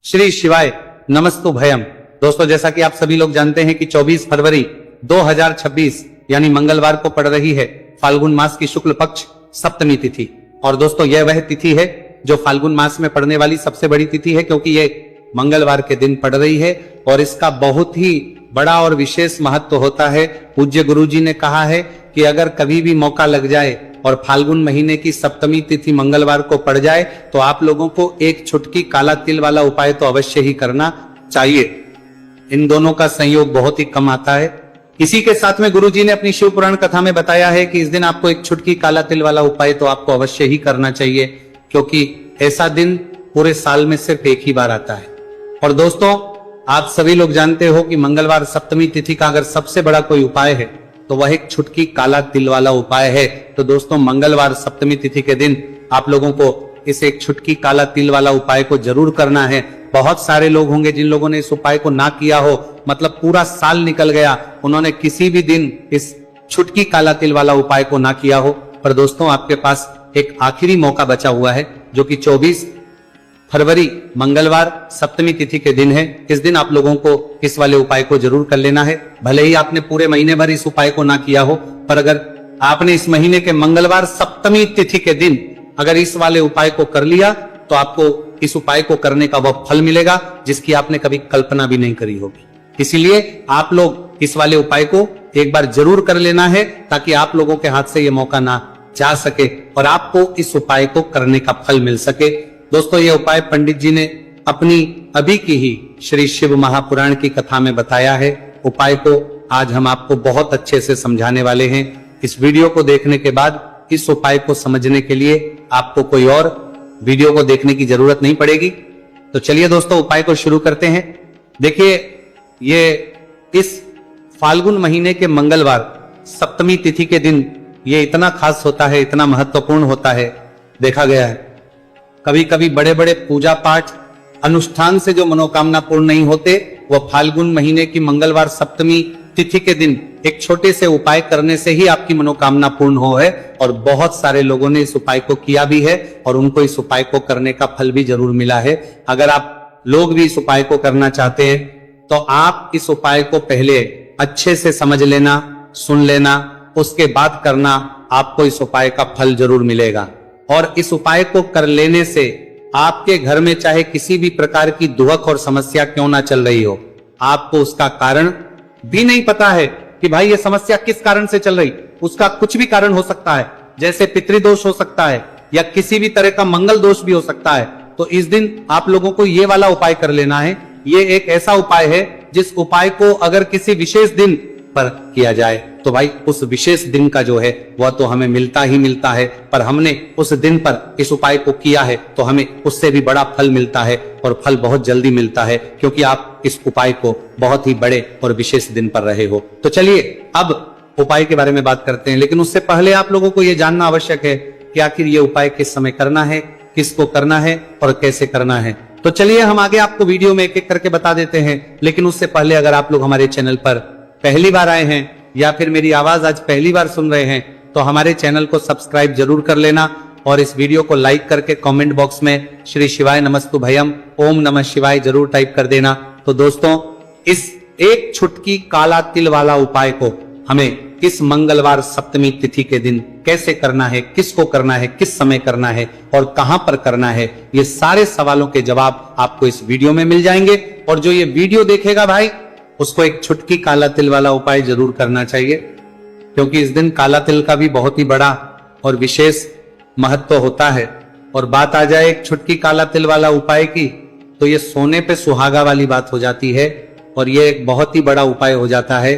श्री शिवाय नमस्तु भयम। दोस्तों, जैसा कि आप सभी लोग जानते हैं कि 24 फरवरी 2026 यानी मंगलवार को पड़ रही है फाल्गुन मास की शुक्ल पक्ष सप्तमी तिथि। और दोस्तों, यह वह तिथि है जो फाल्गुन मास में पड़ने वाली सबसे बड़ी तिथि है, क्योंकि ये मंगलवार के दिन पड़ रही है और इसका बहुत ही बड़ा और विशेष महत्व होता है। पूज्य गुरुजी ने कहा है कि अगर कभी भी मौका लग जाए और फाल्गुन महीने की सप्तमी तिथि मंगलवार को पड़ जाए तो आप लोगों को एक छुटकी काला तिल वाला उपाय तो अवश्य ही करना चाहिए। इन दोनों का संयोग बहुत ही कम आता है। इसी के साथ में गुरुजी ने अपनी शिव पुराण कथा में बताया है कि इस दिन आपको एक छुटकी काला तिल वाला उपाय तो आपको अवश्य ही करना चाहिए, क्योंकि ऐसा दिन पूरे साल में सिर्फ एक ही बार आता है। और दोस्तों, आप सभी लोग जानते हो कि मंगलवार सप्तमी तिथि का अगर सबसे बड़ा कोई उपाय है तो वह एक छुटकी काला तिल वाला उपाय है। तो दोस्तों, मंगलवार सप्तमी तिथि के दिन आप लोगों को इस एक छुटकी काला तिल वाला उपाय को जरूर करना है। बहुत सारे लोग होंगे जिन लोगों ने इस उपाय को ना किया हो, मतलब पूरा साल निकल गया, उन्होंने किसी भी दिन इस छुटकी काला तिल वाला उपाय को ना किया हो। पर दोस्तों, आपके पास एक आखिरी मौका बचा हुआ है, जो कि 24 फरवरी मंगलवार सप्तमी तिथि के दिन है। इस दिन आप लोगों को इस वाले उपाय को जरूर कर लेना है। भले ही आपने पूरे महीने भर इस उपाय को ना किया हो, पर अगर आपने इस महीने के मंगलवार सप्तमी तिथि के दिन अगर इस वाले उपाय को कर लिया तो आपको इस उपाय को करने का वह फल मिलेगा जिसकी आपने कभी कल्पना भी नहीं करी होगी। इसीलिए आप लोग इस वाले उपाय को एक बार जरूर कर लेना है, ताकि आप लोगों के हाथ से यह मौका ना जा सके और आपको इस उपाय को करने का फल मिल सके। दोस्तों, यह उपाय पंडित जी ने अपनी अभी की ही श्री शिव महापुराण की कथा में बताया है। उपाय को आज हम आपको बहुत अच्छे से समझाने वाले हैं। इस वीडियो को देखने के बाद इस उपाय को समझने के लिए आपको कोई और वीडियो को देखने की जरूरत नहीं पड़ेगी। तो चलिए दोस्तों, उपाय को शुरू करते हैं। देखिए, ये इस फाल्गुन महीने के मंगलवार सप्तमी तिथि के दिन ये इतना खास होता है, इतना महत्वपूर्ण होता है। देखा गया है कभी कभी बड़े बड़े पूजा पाठ अनुष्ठान से जो मनोकामना पूर्ण नहीं होते, वह फाल्गुन महीने की मंगलवार सप्तमी तिथि के दिन एक छोटे से उपाय करने से ही आपकी मनोकामना पूर्ण हो है। और बहुत सारे लोगों ने इस उपाय को किया भी है और उनको इस उपाय को करने का फल भी जरूर मिला है। अगर आप लोग भी इस उपाय को करना चाहते हैं तो आप इस उपाय को पहले अच्छे से समझ लेना, सुन लेना, उसके बाद करना, आपको इस उपाय का फल जरूर मिलेगा। और इस उपाय को कर लेने से आपके घर में चाहे किसी भी प्रकार की दुहक और समस्या क्यों ना चल रही हो, आपको उसका कारण भी नहीं पता है कि भाई ये समस्या किस कारण से चल रही, उसका कुछ भी कारण हो सकता है। जैसे पितृदोष हो सकता है या किसी भी तरह का मंगल दोष भी हो सकता है। तो इस दिन आप लोगों को ये वाला उपाय कर लेना है। ये एक ऐसा उपाय है जिस उपाय को अगर किसी विशेष दिन पर किया जाए तो भाई उस विशेष दिन का जो है वह तो हमें मिलता ही मिलता है, पर हमने उस दिन पर इस उपाय को किया है तो हमें उससे भी बड़ा फल मिलता है और फल बहुत जल्दी मिलता है, क्योंकि आप इस उपाय को बहुत ही बड़े और विशेष दिन पर रहे हो। तो चलिए अब उपाय के बारे में बात करते हैं, लेकिन उससे पहले आप लोगों को यह जानना आवश्यक है कि आखिर ये उपाय किस समय करना है, किसको करना है और कैसे करना है। तो चलिए हम आगे आपको वीडियो में एक एक करके बता देते हैं। लेकिन उससे पहले अगर आप लोग हमारे चैनल पर पहली बार आए हैं या फिर मेरी आवाज आज पहली बार सुन रहे हैं तो हमारे चैनल को सब्सक्राइब जरूर कर लेना और इस वीडियो को लाइक करके कमेंट बॉक्स में श्री शिवाय नमस्तु भयम ओम नमः शिवाय जरूर टाइप कर देना। तो दोस्तों, इस एक छुटकी काला तिल वाला उपाय को हमें इस मंगलवार सप्तमी तिथि के दिन कैसे करना है, किसको करना है, किस समय करना है और कहां पर करना है, ये सारे सवालों के जवाब आपको इस वीडियो में मिल जाएंगे। और जो ये वीडियो देखेगा भाई, उसको एक छुटकी काला तिल वाला उपाय जरूर करना चाहिए, क्योंकि इस दिन काला तिल का भी बहुत ही बड़ा और विशेष महत्व होता है। और बात आ जाए एक छुटकी काला तिल वाला उपाय की, तो ये सोने पे सुहागा वाली बात हो जाती है और ये एक बहुत ही बड़ा उपाय हो जाता है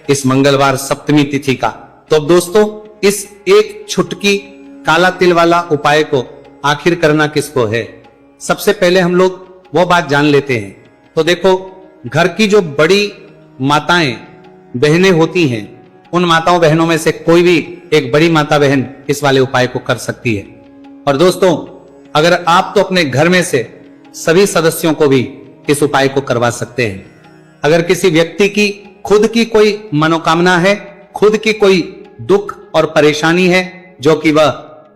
इस मंगलवार सप्तमी तिथि का। तो दोस्तों, इस एक छुटकी काला तिल वाला उपाय को आखिर करना किसको है, सबसे पहले हम लोग वो बात जान लेते हैं। तो देखो, घर की जो बड़ी माताएं बहनें होती हैं, उन माताओं बहनों में से कोई भी एक बड़ी माता बहन इस वाले उपाय को कर सकती है। और दोस्तों, अगर आप तो अपने घर में से सभी सदस्यों को भी इस उपाय को करवा सकते हैं। अगर किसी व्यक्ति की खुद की कोई मनोकामना है, खुद की कोई दुख और परेशानी है जो कि वह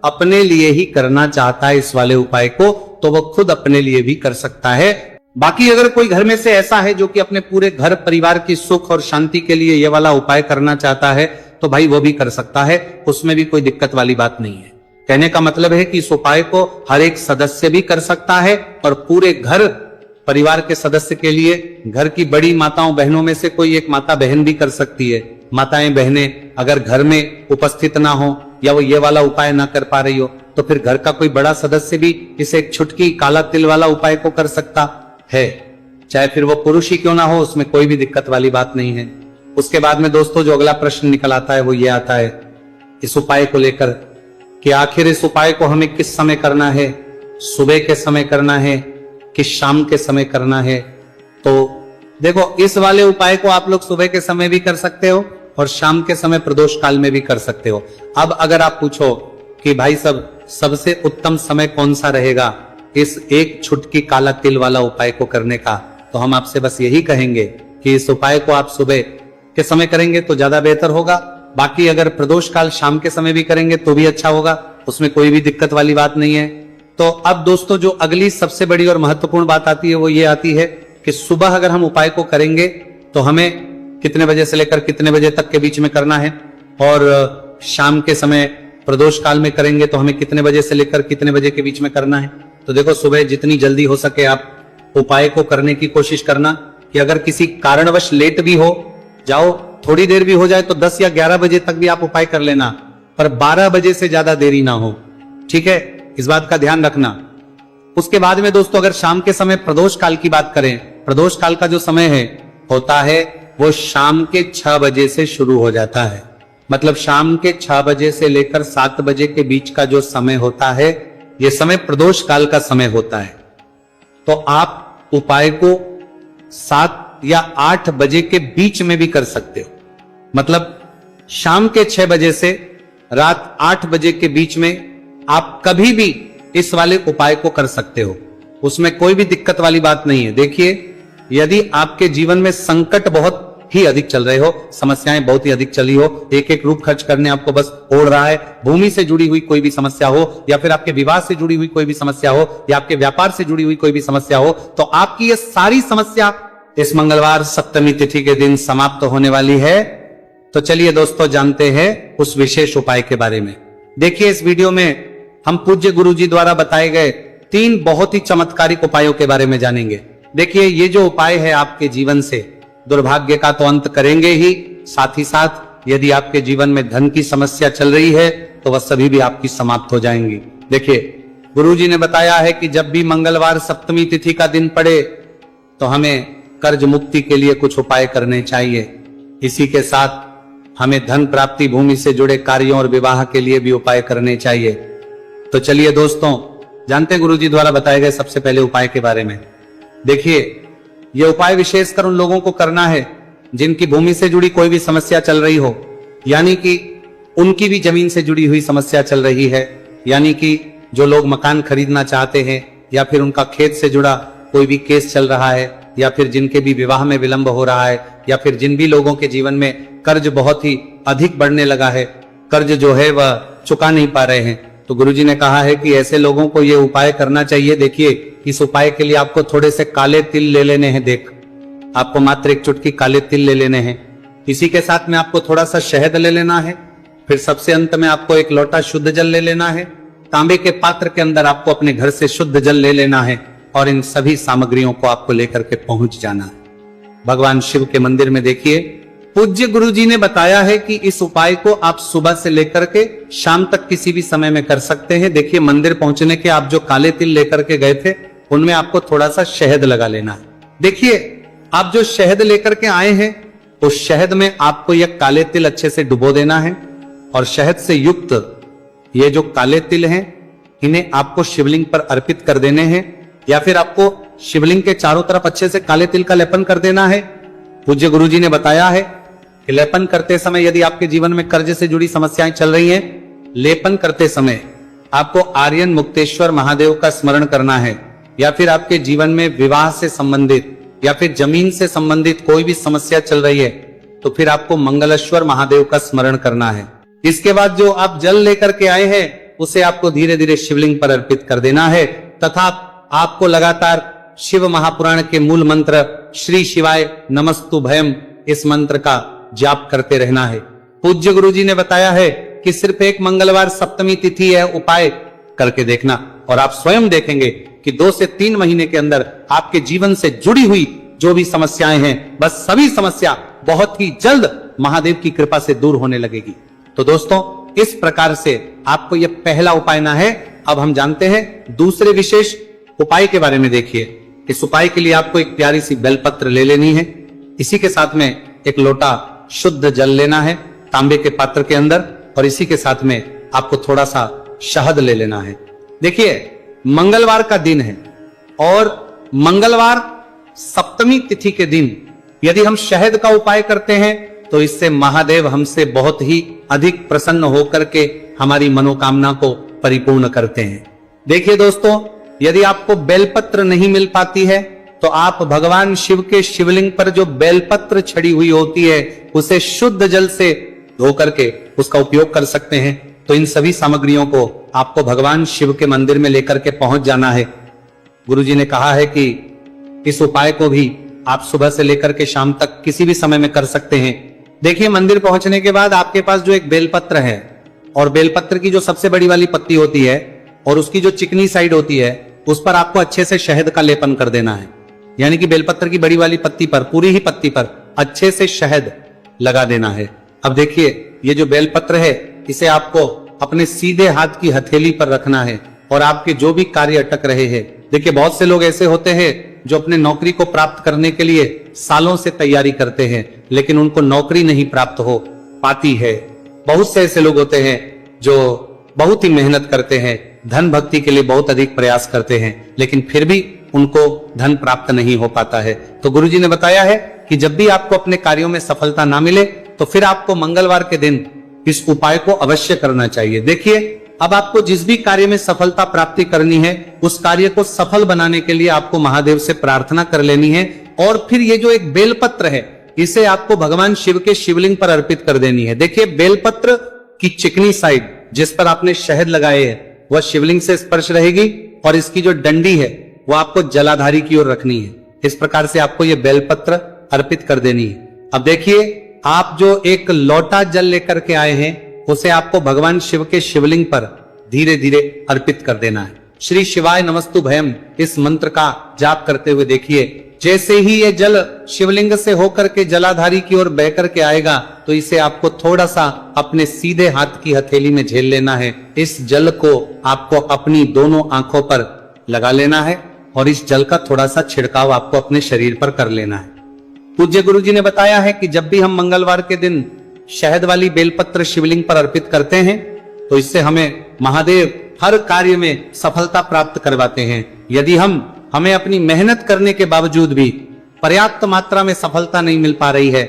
अपने लिए ही करना चाहता है इस वाले उपाय को, तो वो खुद अपने लिए भी कर सकता है। बाकी अगर कोई घर में से ऐसा है जो कि अपने पूरे घर परिवार की सुख और शांति के लिए ये वाला उपाय करना चाहता है, तो भाई वो भी कर सकता है, उसमें भी कोई दिक्कत वाली बात नहीं है। कहने का मतलब है कि इस उपाय को हर एक सदस्य भी कर सकता है और पूरे घर परिवार के सदस्य के लिए घर की बड़ी माताओं बहनों में से कोई एक माता बहन भी कर सकती है। माताएं बहनें अगर घर में उपस्थित ना हो या वो ये वाला उपाय ना कर पा रही हो, तो फिर घर का कोई बड़ा सदस्य भी इसे एक छुटकी काला तिल वाला उपाय को कर सकता है, चाहे फिर वो पुरुष ही क्यों ना हो, उसमें कोई भी दिक्कत वाली बात नहीं है। उसके बाद में दोस्तों जो अगला प्रश्न निकल आता है वो ये आता है इस उपाय को लेकर कि आखिर इस उपाय को हमें किस समय करना है, सुबह के समय करना है कि शाम के समय करना है। तो देखो, इस वाले उपाय को आप लोग सुबह के समय भी कर सकते हो और शाम के समय प्रदोष काल में भी कर सकते हो। अब अगर आप पूछो कि भाई सबसे उत्तम समय कौन सा रहेगा इस एक छुटकी काला तिल वाला उपाय को करने का, तो हम आपसे बस यही कहेंगे कि इस उपाय को आप सुबह के समय करेंगे तो ज्यादा बेहतर होगा। बाकी अगर प्रदोष काल शाम के समय भी करेंगे तो भी अच्छा होगा, उसमें कोई भी दिक्कत वाली बात नहीं है। तो अब दोस्तों जो अगली सबसे बड़ी और महत्वपूर्ण बात आती है वो ये आती है कि सुबह अगर हम उपाय को करेंगे तो हमें कितने बजे से लेकर कितने बजे तक के बीच में करना है, और शाम के समय प्रदोष काल में करेंगे तो हमें कितने बजे से लेकर कितने बजे के बीच में करना है। तो देखो, सुबह जितनी जल्दी हो सके आप उपाय को करने की कोशिश करना, कि अगर किसी कारणवश लेट भी हो जाओ, थोड़ी देर भी हो जाए तो 10 या 11 बजे तक भी आप उपाय कर लेना, पर 12 बजे से ज्यादा देरी ना हो, ठीक है, इस बात का ध्यान रखना। उसके बाद में दोस्तों अगर शाम के समय प्रदोष काल की बात करें, प्रदोष काल का जो समय है होता है वो शाम के 6 बजे से शुरू हो जाता है। मतलब शाम के 6 बजे से लेकर 7 बजे के बीच का जो समय होता है, यह समय प्रदोष काल का समय होता है। तो आप उपाय को 7 या 8 बजे के बीच में भी कर सकते हो। मतलब शाम के 6 बजे से रात 8 बजे के बीच में आप कभी भी इस वाले उपाय को कर सकते हो, उसमें कोई भी दिक्कत वाली बात नहीं है। देखिए, यदि आपके जीवन में संकट बहुत ही अधिक चल रहे हो, समस्याएं बहुत ही अधिक चली हो, एक एक रूप खर्च करने आपको बस ओढ़ रहा है, भूमि से जुड़ी हुई कोई भी समस्या हो, या फिर आपके विवाह से जुड़ी हुई कोई भी समस्या हो, या आपके व्यापार से जुड़ी हुई कोई भी समस्या हो, तो आपकी ये सारी समस्या इस मंगलवार सप्तमी तिथि के दिन समाप्त होने वाली है। तो चलिए दोस्तों जानते हैं उस विशेष उपाय के बारे में। देखिए, इस वीडियो में हम पूज्य गुरुजी द्वारा बताए गए 3 बहुत ही चमत्कारिक उपायों के बारे में जानेंगे। देखिए, ये जो उपाय है आपके जीवन से दुर्भाग्य का तो अंत करेंगे ही, साथ ही साथ यदि आपके जीवन में धन की समस्या चल रही है तो वह सभी भी आपकी समाप्त हो जाएंगी। देखिए, गुरुजी ने बताया है कि जब भी मंगलवार सप्तमी तिथि का दिन पड़े तो हमें कर्ज मुक्ति के लिए कुछ उपाय करने चाहिए। इसी के साथ हमें धन प्राप्ति, भूमि से जुड़े कार्यों और विवाह के लिए भी उपाय करने चाहिए। तो चलिए दोस्तों जानते हैं गुरुजी द्वारा बताए गए सबसे पहले उपाय के बारे में। देखिए, यह उपाय विशेषकर उन लोगों को करना है जिनकी भूमि से जुड़ी कोई भी समस्या चल रही हो, यानी कि उनकी भी जमीन से जुड़ी हुई समस्या चल रही है, यानी कि जो लोग मकान खरीदना चाहते हैं, या फिर उनका खेत से जुड़ा कोई भी केस चल रहा है, या फिर जिनके भी विवाह में विलंब हो रहा है, या फिर जिन भी लोगों के जीवन में कर्ज बहुत ही अधिक बढ़ने लगा है, कर्ज जो है वह चुका नहीं पा रहे हैं, तो गुरुजी ने कहा है कि ऐसे लोगों को यह उपाय करना चाहिए। देखिए, इस उपाय के लिए आपको थोड़े से काले तिल ले लेने हैं। देख, आपको मात्र एक चुटकी काले तिल ले लेने हैं। इसी के साथ में आपको थोड़ा सा शहद ले लेना है। फिर सबसे अंत में आपको एक लोटा शुद्ध जल ले लेना है। तांबे के पात्र के अंदर आपको अपने घर से शुद्ध जल ले लेना है और इन सभी सामग्रियों को आपको लेकर के पहुंच जाना है भगवान शिव के मंदिर में। देखिए, पूज्य गुरुजी ने बताया है कि इस उपाय को आप सुबह से लेकर के शाम तक किसी भी समय में कर सकते हैं। देखिए, मंदिर पहुंचने के आप जो काले तिल लेकर के गए थे उनमें आपको थोड़ा सा शहद लगा लेना है। देखिए, आप जो शहद लेकर के आए हैं उस शहद में आपको यह काले तिल अच्छे से डुबो देना है, और शहद से युक्त ये जो काले तिल हैं इन्हें आपको शिवलिंग पर अर्पित कर देने हैं, या फिर आपको शिवलिंग के चारों तरफ अच्छे से काले तिल का लेपन कर देना है। पूज्य गुरुजी ने बताया है कि लेपन करते समय यदि आपके जीवन में कर्ज से जुड़ी समस्याएं चल रही हैं, लेपन करते समय आपको आर्यन मुक्तेश्वर महादेव का स्मरण करना है, या फिर आपके जीवन में विवाह से संबंधित या फिर जमीन से संबंधित कोई भी समस्या चल रही है तो फिर आपको मंगलेश्वर महादेव का स्मरण करना है। इसके बाद जो आप जल लेकर के आए हैं उसे आपको धीरे धीरे शिवलिंग पर अर्पित कर देना है, तथा आपको लगातार शिव महापुराण के मूल मंत्र श्री शिवाय नमस्तु भयम इस मंत्र का जाप करते रहना है। पूज्य गुरु जी ने बताया है कि सिर्फ एक मंगलवार सप्तमी तिथि है, उपाय करके देखना और आप स्वयं देखेंगे कि 2 से 3 महीने के अंदर आपके जीवन से जुड़ी हुई जो भी समस्याएं हैं, बस सभी समस्या बहुत ही जल्द महादेव की कृपा से दूर होने लगेगी। तो दोस्तों, इस प्रकार से आपको यह पहला उपाय ना है। अब हम जानते हैं दूसरे विशेष उपाय के बारे में। देखिए, इस उपाय के लिए आपको एक प्यारी सी बेलपत्र ले लेनी है। इसी के साथ में एक लोटा शुद्ध जल लेना है तांबे के पात्र के अंदर, और इसी के साथ में आपको थोड़ा सा शहद ले लेना है। देखिए, मंगलवार का दिन है और मंगलवार सप्तमी तिथि के दिन यदि हम शहद का उपाय करते हैं तो इससे महादेव हमसे बहुत ही अधिक प्रसन्न होकर के हमारी मनोकामना को परिपूर्ण करते हैं। देखिए दोस्तों, यदि आपको बेलपत्र नहीं मिल पाती है तो आप भगवान शिव के शिवलिंग पर जो बेलपत्र छड़ी हुई होती है उसे शुद्ध जल से धो करके उसका उपयोग कर सकते हैं। तो इन सभी सामग्रियों को आपको भगवान शिव के मंदिर में लेकर के पहुंच जाना है। गुरुजी ने कहा है कि इस उपाय को भी आप सुबह से लेकर के शाम तक किसी भी समय में कर सकते हैं। देखिए, मंदिर पहुंचने के बाद आपके पास जो एक बेलपत्र है और बेलपत्र की जो सबसे बड़ी वाली पत्ती होती है और उसकी जो चिकनी साइड होती है उस पर आपको अच्छे से शहद का लेपन कर देना है। यानी कि बेलपत्र की बड़ी वाली पत्ती पर, पूरी ही पत्ती पर अच्छे से शहद लगा देना है। अब देखिए, ये जो बेलपत्र है इसे आपको अपने सीधे हाथ की हथेली पर रखना है और आपके जो भी कार्य अटक रहे हैं। देखिए, बहुत से लोग ऐसे होते हैं जो अपने नौकरी को प्राप्त करने के लिए सालों से तैयारी करते हैं लेकिन उनको नौकरी नहीं प्राप्त हो पाती है। बहुत से ऐसे लोग होते हैं जो बहुत ही मेहनत करते हैं, धन भक्ति के लिए बहुत अधिक प्रयास करते हैं, लेकिन फिर भी उनको धन प्राप्त नहीं हो पाता है। तो गुरुजी ने बताया है कि जब भी आपको अपने कार्यों में सफलता ना मिले तो फिर आपको मंगलवार के दिन इस उपाय को अवश्य करना चाहिए। देखिए, अब आपको जिस भी कार्य में सफलता प्राप्ति करनी है उस कार्य को सफल बनाने के लिए आपको महादेव से प्रार्थना कर लेनी है और फिर ये जो एक बेलपत्र है इसे आपको भगवान शिव के शिवलिंग पर अर्पित कर देनी है। देखिए, बेलपत्र की चिकनी साइड जिस पर आपने शहद लगाए है वह शिवलिंग से स्पर्श रहेगी और इसकी जो डंडी है वो आपको जलाधारी की ओर रखनी है। इस प्रकार से आपको ये बेलपत्र अर्पित कर देनी है। अब देखिए, आप जो एक लोटा जल लेकर के आए हैं उसे आपको भगवान शिव के शिवलिंग पर धीरे धीरे अर्पित कर देना है। श्री शिवाय नमस्तु भयम इस मंत्र का जाप करते हुए देखिए, जैसे ही ये जल शिवलिंग से होकर के जलाधारी की ओर बह करके आएगा तो इसे आपको थोड़ा सा अपने सीधे हाथ की हथेली में झेल लेना है। इस जल को आपको अपनी दोनों आंखों पर लगा लेना है और इस जल का थोड़ा सा छिड़काव आपको अपने शरीर पर कर लेना है। पूज्य गुरु जी ने बताया है कि जब भी हम मंगलवार के दिन शहद वाली बेलपत्र शिवलिंग पर अर्पित करते हैं तो इससे हमें महादेव हर कार्य में सफलता प्राप्त करवाते हैं। यदि हमें अपनी मेहनत करने के बावजूद भी पर्याप्त मात्रा में सफलता नहीं मिल पा रही है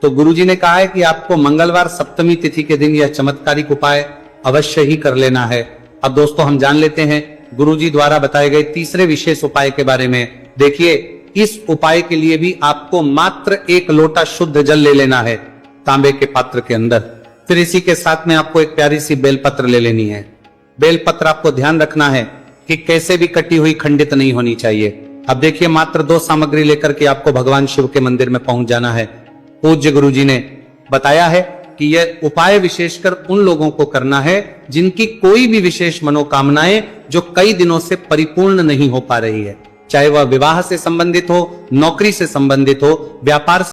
तो गुरुजी ने कहा है कि आपको मंगलवार सप्तमी तिथि के दिन यह चमत्कारिक उपाय अवश्य ही कर लेना है। अब दोस्तों, हम जान लेते हैं गुरुजी द्वारा बताए गए तीसरे विशेष उपाय के बारे में। देखिए, इस उपाय के लिए भी आपको मात्र 1 लोटा शुद्ध जल ले लेना है तांबे के पात्र के अंदर। फिर इसी के साथ में आपको एक प्यारी सी बेलपत्र ले लेनी है। बेलपत्र आपको ध्यान रखना है कि कैसे भी कटी हुई खंडित नहीं होनी चाहिए। अब देखिए, मात्र 2 सामग्री लेकर के आपको भगवान शिव के मंदिर में पहुंच जाना है। पूज्य गुरुजी ने बताया है कि यह उपाय विशेषकर उन लोगों को करना है जिनकी कोई भी विशेष मनोकामनाएं जो कई दिनों से परिपूर्ण नहीं हो पा रही है, चाहे वह विवाह से संबंधित हो, नौकरी से संबंधित हो, व्यापार